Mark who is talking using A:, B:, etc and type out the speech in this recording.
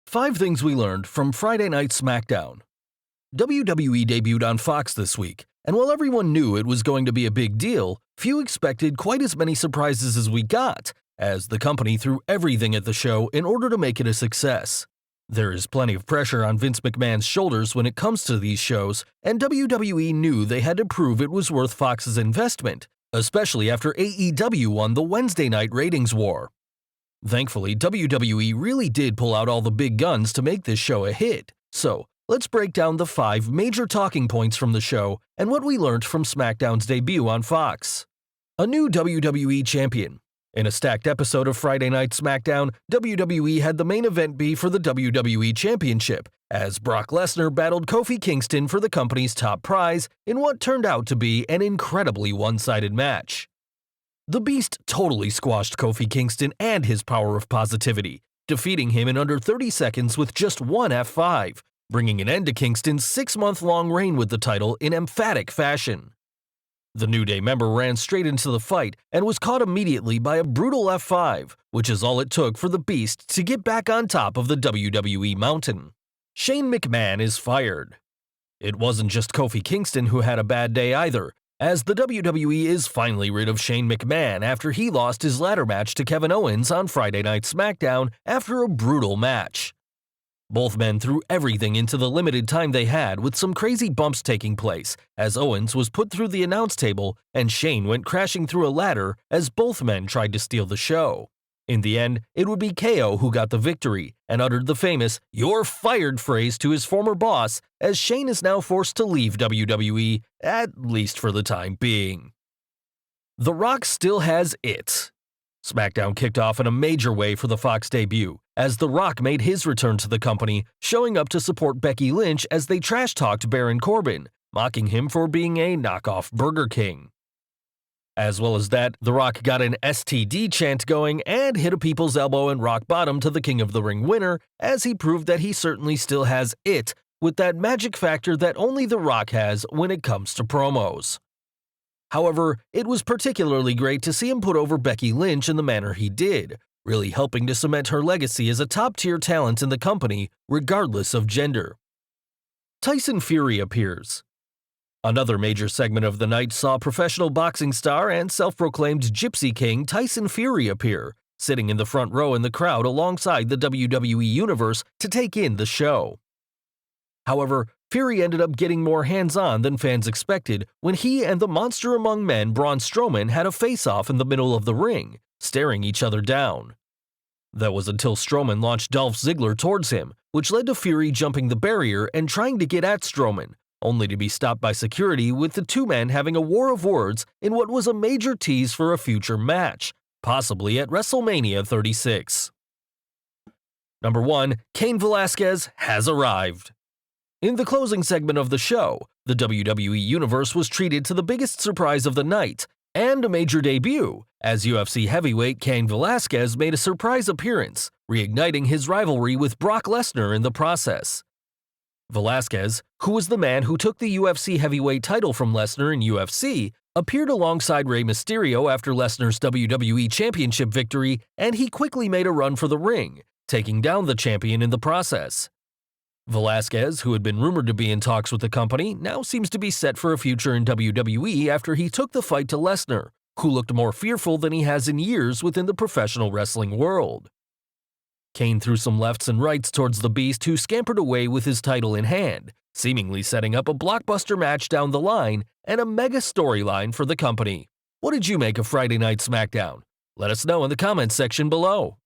A: 5 things we learned from Friday Night Smackdown. WWE debuted on Fox this week, and while everyone knew it was going to be a big deal, few expected quite as many surprises as we got, as the company threw everything at the show in order to make it a success. There is plenty of pressure on Vince McMahon's shoulders when it comes to these shows, and WWE knew they had to prove it was worth Fox's investment, especially after AEW won the Wednesday night ratings war. Thankfully, WWE really did pull out all the big guns to make this show a hit, so let's break down the 5 major talking points from the show and what we learned from SmackDown's debut on Fox. A new WWE Champion. In a stacked episode of Friday Night Smackdown, WWE had the main event be for the WWE Championship, as Brock Lesnar battled Kofi Kingston for the company's top prize in what turned out to be an incredibly one-sided match. The Beast totally squashed Kofi Kingston and his power of positivity, defeating him in under 30 seconds with just one F5, bringing an end to Kingston's 6-month-long reign with the title in emphatic fashion. The New Day member ran straight into the fight and was caught immediately by a brutal F5, which is all it took for the Beast to get back on top of the WWE mountain. Shane McMahon is fired. It wasn't just Kofi Kingston who had a bad day either, as the WWE is finally rid of Shane McMahon after he lost his ladder match to Kevin Owens on Friday Night SmackDown after a brutal match. Both men threw everything into the limited time they had, with some crazy bumps taking place as Owens was put through the announce table and Shane went crashing through a ladder as both men tried to steal the show. In the end, it would be KO who got the victory and uttered the famous "You're fired" phrase to his former boss, as Shane is now forced to leave WWE, at least for the time being. The Rock still has it. SmackDown kicked off in a major way for the Fox debut, as The Rock made his return to the company, showing up to support Becky Lynch as they trash-talked Baron Corbin, mocking him for being a knockoff Burger King. As well as that, The Rock got an STD chant going and hit a people's elbow and rock bottom to the King of the Ring winner, as he proved that he certainly still has it, with that magic factor that only The Rock has when it comes to promos. However, it was particularly great to see him put over Becky Lynch in the manner he did, really helping to cement her legacy as a top-tier talent in the company, regardless of gender. Tyson Fury appears. Another major segment of the night saw professional boxing star and self-proclaimed Gypsy King Tyson Fury appear, sitting in the front row in the crowd alongside the WWE Universe to take in the show. However, Fury ended up getting more hands-on than fans expected when he and the monster among men Braun Strowman had a face-off in the middle of the ring, staring each other down. That was until Strowman launched Dolph Ziggler towards him, which led to Fury jumping the barrier and trying to get at Strowman, only to be stopped by security, with the two men having a war of words in what was a major tease for a future match, possibly at WrestleMania 36. Number 1. Cain Velasquez has arrived. In the closing segment of the show, the WWE Universe was treated to the biggest surprise of the night, and a major debut, as UFC heavyweight Cain Velasquez made a surprise appearance, reigniting his rivalry with Brock Lesnar in the process. Velasquez, who was the man who took the UFC heavyweight title from Lesnar in UFC, appeared alongside Rey Mysterio after Lesnar's WWE Championship victory, and he quickly made a run for the ring, taking down the champion in the process. Velasquez, who had been rumored to be in talks with the company, now seems to be set for a future in WWE after he took the fight to Lesnar, who looked more fearful than he has in years within the professional wrestling world. Cain threw some lefts and rights towards the Beast, who scampered away with his title in hand, seemingly setting up a blockbuster match down the line and a mega storyline for the company. What did you make of Friday Night SmackDown? Let us know in the comments section below.